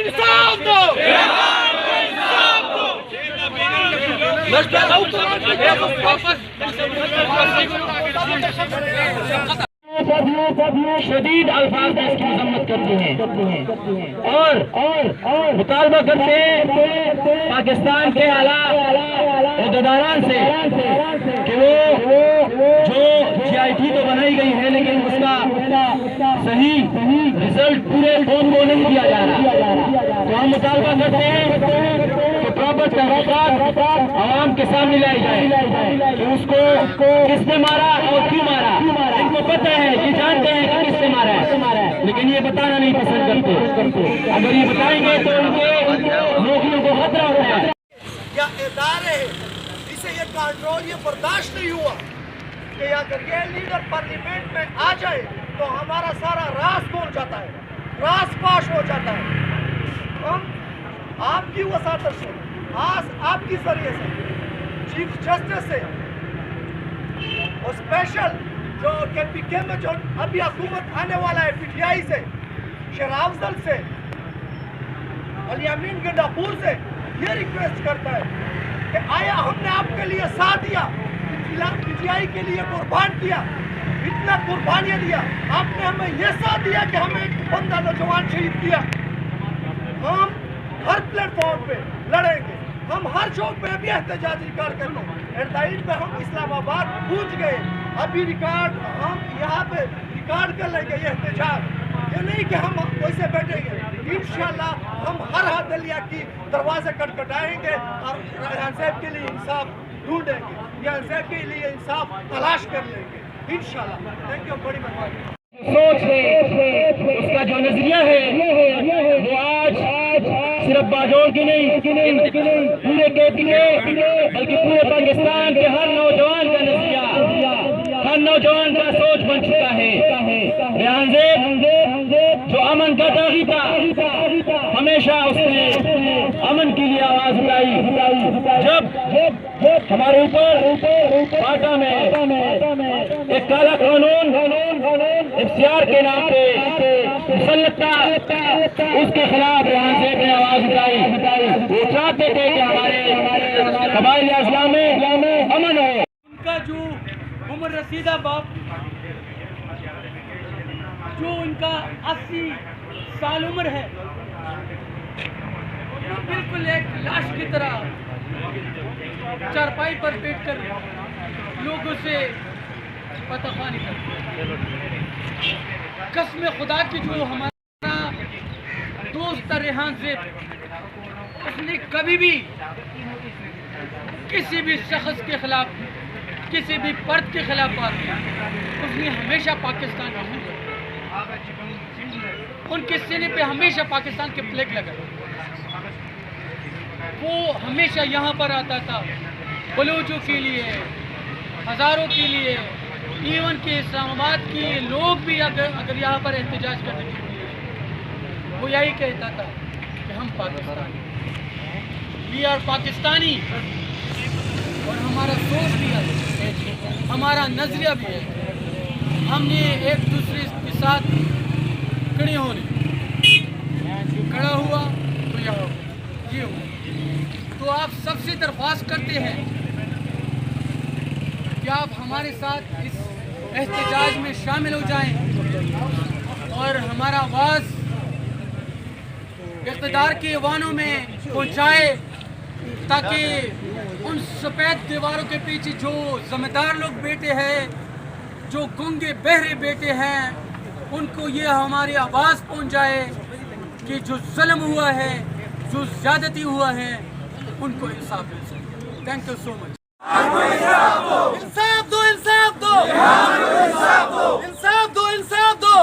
انصاف دو شدید الفاظ میں اس کی مذمت کرتے ہیں اور مطالبہ کرتے ہیں پاکستان کے اعلیٰ عہدیداران سے کہ وہ جو جی آئی ٹی تو بنائی گئی ہے لیکن اس کا صحیح رزلٹ پورے قوم کو نہیں دیا جا رہا، تو ہم مطالبہ کرتے ہیں کہ پراپر تحقیقات عوام کے سامنے لائی جائے کہ اس کو کس نے مارا اور کیوں مارا۔ ان کو پتہ ہے، یہ جانتے ہیں کہ کس سے مارا ہے، لیکن یہ بتانا نہیں پسند کرتے۔ اگر یہ بتائیں گے تو ان کے نوکریوں کو خطرہ ہوتا ہے۔ یا ادارے اسے یہ کنٹرول، یہ برداشت نہیں ہوا کہ اگر یہ لیڈر پارلیمنٹ میں آ جائے تو ہمارا سارا راز کھول جاتا ہے، راز فاش ہو جاتا ہے۔ ہم آپ کی وساطت سے، آپ کی ذریعے سے، چیف جسٹس سے اور اسپیشل جو کے پی کے میں جو ابھی حکومت آنے والا ہے پی ٹی آئی سے، شیرا افضل سے، علی امین گنڈاپور سے یہ ریکویسٹ کرتا ہے کہ آیا ہم نے آپ کے لیے ساتھ دیا، پی ٹی آئی کے لیے قربان کیا، اتنا قربانیاں دیا، آپ نے ہمیں یہ ساتھ دیا کہ ہمیں ایک بندہ نوجوان شہید کیا۔ ہم ہر پلیٹ فارم پہ لڑیں گے، ہم ہر چوک پہ ابھی احتجاجی کارکن پہ ہم اسلام آباد پہنچ گئے، ابھی ریکارڈ ہم یہاں پہ ریکارڈ کر لیں گے یہ احتجاج، یہ نہیں کہ ہم ویسے بیٹھیں گے۔ انشاءاللہ ہم ہر عدلیہ کی دروازے کٹکھٹائیں گے اور ریحان صاحب کے لیے انصاف ڈھونڈیں گے، ریحان صاحب کے لیے انصاف تلاش کر لیں گے انشاءاللہ۔ تھینک یو، بڑی مہربانی۔ سوچ ہے، اس کا جو نظریہ ہے وہ آج صرف باجوڑ کی نہیں، پورے کے بلکہ پورے پاکستان کے ہر نوجوان کا نظریہ، ہر نوجوان کا سوچ بن چکا ہے۔ ریحان صاحب جو امن کا داغی تھا، ہمیشہ اس نے امن کے لیے آواز اٹھائی۔ جب ہمارے اوپر فاٹا میں ایک کالا قانون FCR کے نام پہ مسلط تھا، اس کے خلاف ریحان صاحب نے آواز اٹھائی۔ وہ چاہتے تھے کہ ہمارے قبائل اضلاع میں امن ہو۔ ان کا جو عمر رسیدہ باپ، جو ان کا 80 سال عمر ہے، وہ بالکل ایک لاش کی طرح چارپائی پر بیٹھ کر لوگوں سے پتہ خوانی کرتے۔ قسم خدا کی جو ہمارا دوست تھا ریحان صاحب، اس نے کبھی بھی کسی بھی شخص کے خلاف، کسی بھی فرد کے خلاف بات نہیں، اس نے ہمیشہ پاکستان کا ان کے سینے پہ ہمیشہ پاکستان کے فلیگ لگا۔ وہ ہمیشہ یہاں پر آتا تھا بلوچوں کے لیے، ہزاروں کے لیے، ایون کہ اسلام آباد کے لوگ بھی اگر یہاں پر احتجاج کرنے کے لیے، وہ یہی کہتا تھا کہ ہم پاکستانی، وی آر پاکستانی، اور ہمارا سوچ بھی ہے، ہمارا نظریہ بھی ہے، ہم نے ایک دوسرے کے ساتھ کھڑے ہونے، کھڑا ہوا تو یہ ہوا۔ تو آپ سب سے درخواست کرتے ہیں کہ آپ ہمارے ساتھ اس احتجاج میں شامل ہو جائیں اور ہمارا آواز اقتدار کے ایوانوں میں پہنچائے، تاکہ ان سفید دیواروں کے پیچھے جو ذمہ دار لوگ بیٹھے ہیں، جو گنگے بہرے بیٹھے ہیں، ان کو یہ ہماری آواز پہنچ جائے کہ جو ظلم ہوا ہے، جو زیادتی ہوا ہے، ان کو انصاف مل سکے۔ تھینک یو سو مچ۔ انصاف دو، انصاف دو، انصاف دو، انصاف دو،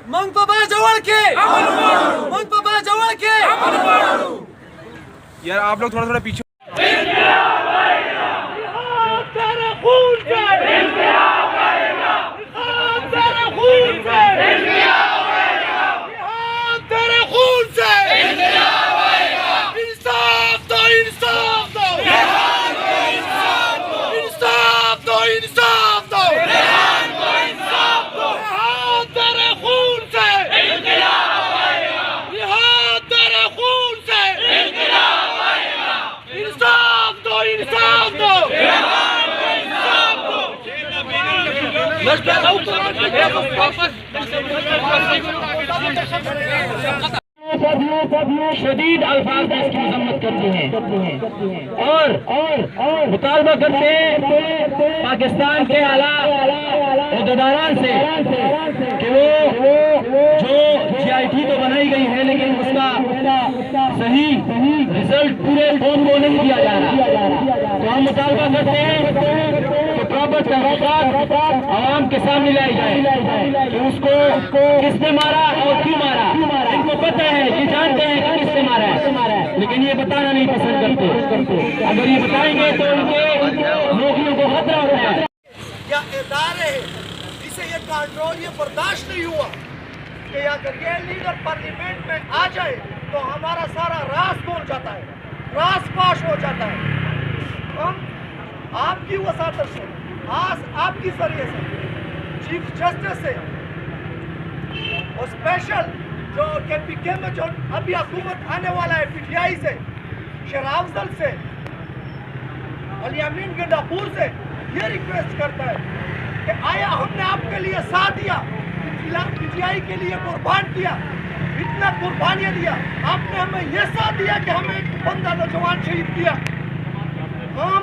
منگ پا جوڑ کے، منگ پا جوڑ کے۔ یار آپ لوگ تھوڑا پیچھے شدید الفاظ میں اس کی مذمت کرتے ہیں اور مطالبہ کرتے ہیں پاکستان کے اعلیٰ عہدیداران سے کہ وہ جو جی آئی ٹی تو بنائی گئی ہے لیکن اس کا صحیح رزلٹ پورے قوم کو نہیں دیا جا رہا، تو ہم مطالبہ کرتے ہیں کہ پراپر تحقیقات عوام کے سامنے لائی جائے کہ اس کو کس نے مارا اور کیوں مارا۔ ان کو پتہ ہے، یہ جانتے ہیں کہ کس نے مارا ہے، لیکن یہ بتانا نہیں پسند کرتے۔ اگر یہ بتائیں گے تو ان کے نوکریوں کو خطرہ ہوتا ہے۔ یا ادارے جسے یہ کنٹرول یہ برداشت نہیں ہوا کہ اگر یہ لیڈر پارلیمنٹ میں آ جائے تو ہمارا سارا راز کھول جاتا ہے، راز فاش ہو جاتا ہے۔ ہم آپ کی وساطت سے، آپ کی ذریعے سے، چیف جسٹس سے اور اسپیشل جو کے پی کے میں جو ابھی حکومت آنے والا ہے پی ٹی آئی سے، شیرا افضل سے، علی امین گنڈاپور سے یہ ریکویسٹ کرتا ہے کہ آیا ہم نے آپ کے لیے ساتھ دیا، پی ٹی آئی کے لیے قربان کیا، اتنا قربانیاں دیا، آپ نے ہمیں یہ ساتھ دیا کہ ہمیں ایک بندہ نوجوان شہید کیا۔ ہم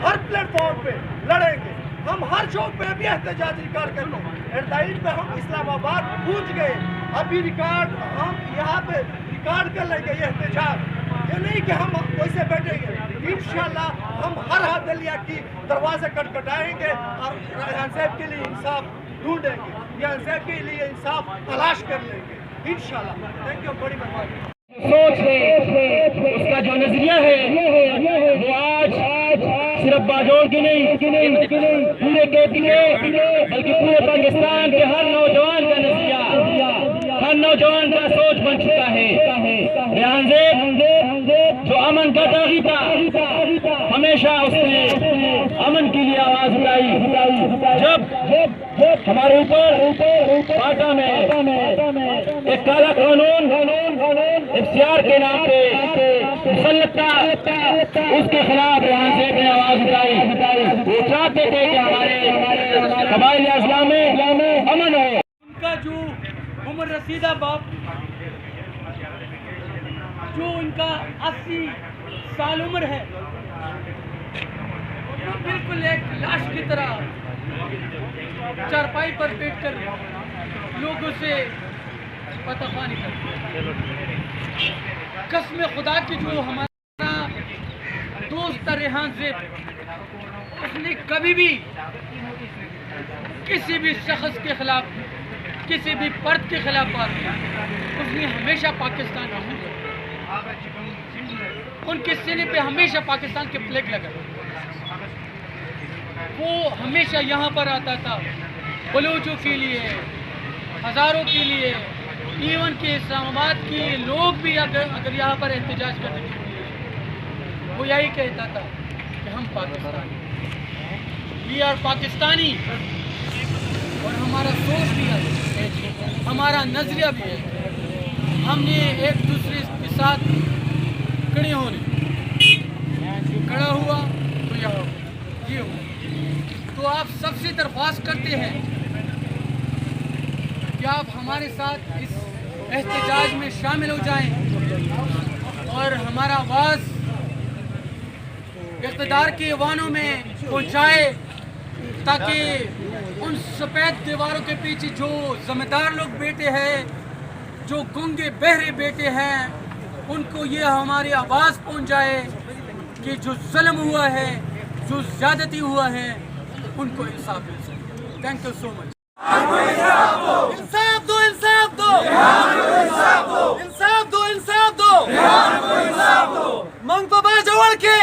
ہر پلیٹ فارم پہ لڑیں گے، ہم ہر چوک پہ بھی احتجاج ریکارڈ کریں گے۔ ایرڈائن پہ ہم اسلام آباد پہنچ گئے، ابھی ریکارڈ ہم یہاں پہ ریکارڈ کر لیں گے یہ احتجاج، یہ نہیں کہ ہم ویسے بیٹھیں گے۔ انشاءاللہ ہم ہر عدلیہ کی دروازے کٹکھٹائیں گے اور ریحان صاحب کے لیے انصاف ڈھونڈیں گے، ریحان صاحب کے لیے انصاف تلاش کر لیں گے انشاءاللہ۔ تھینک یو، بڑی مہربانی۔ سوچ ہے، اس کا جو نظریہ ہے وہ آج صرف باجوڑ کی نہیں، پورے کے بلکہ پورے پاکستان کے ہر نوجوان کا نظریہ، ہر نوجوان کا سوچ بن چکا ہے۔ ریحان صاحب جو امن کا داغی تھا، ہمیشہ اس نے امن کے لیے آواز اٹھائی۔ جب ہمارے اوپر پاٹا میں ایک کالا قانون اختیار کے نام پہ مسلط تھا، اس کے خلاف ریحان صاحب نے آواز اٹھائی۔ وہ چاہتے تھے کہ ہمارے قبائل اضلاع میں امن ہو۔ ان کا جو عمر رسیدہ باپ، جو ان کا 80 سال عمر ہے، وہ بالکل ایک لاش کی طرح چارپائی پر بیٹھ کر لوگوں سے پتافانی کرتے ہیں۔ قسم خدا کی جو ہمارا دوست تھا ریحان صاحب، اس نے کبھی بھی کسی بھی شخص کے خلاف، کسی بھی فرد کے خلاف بات نہیں، اس نے ہمیشہ پاکستان کی، ان کے سینے پہ ہمیشہ پاکستان کے فلیگ لگا۔ وہ ہمیشہ یہاں پر آتا تھا بلوچوں کے لیے، ہزاروں کے لیے، ایون کہ اسلام آباد کے لوگ بھی اگر یہاں پر احتجاج کرنے کے لیے، وہ یہی کہتا تھا کہ ہم پاکستانی، وی آر پاکستانی، اور ہمارا سوچ بھی ہے، ہمارا نظریہ بھی ہے، ہم نے ایک دوسرے کے ساتھ کھڑے ہونے، جو کھڑا ہوا تو یہ ہوا۔ تو آپ سب سے درخواست کرتے ہیں کہ آپ ہمارے ساتھ اس احتجاج میں شامل ہو جائیں اور ہمارا آواز اقتدار کے ایوانوں میں پہنچائے، تاکہ ان سفید دیواروں کے پیچھے جو ذمہ دار لوگ بیٹھے ہیں، جو گنگے بہرے بیٹھے ہیں، ان کو یہ ہماری آواز پہنچ جائے کہ جو ظلم ہوا ہے، جو زیادتی ہوا ہے، ان کو انصاف مل سکے۔ تھینک یو سو مچ۔ انصاف دو، انصاف دو، انصاف دو، انصاف دو، منگ پا جوڑ کے،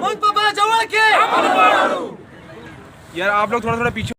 منگ پا جوڑ کے۔ یار آپ لوگ تھوڑا پیچھے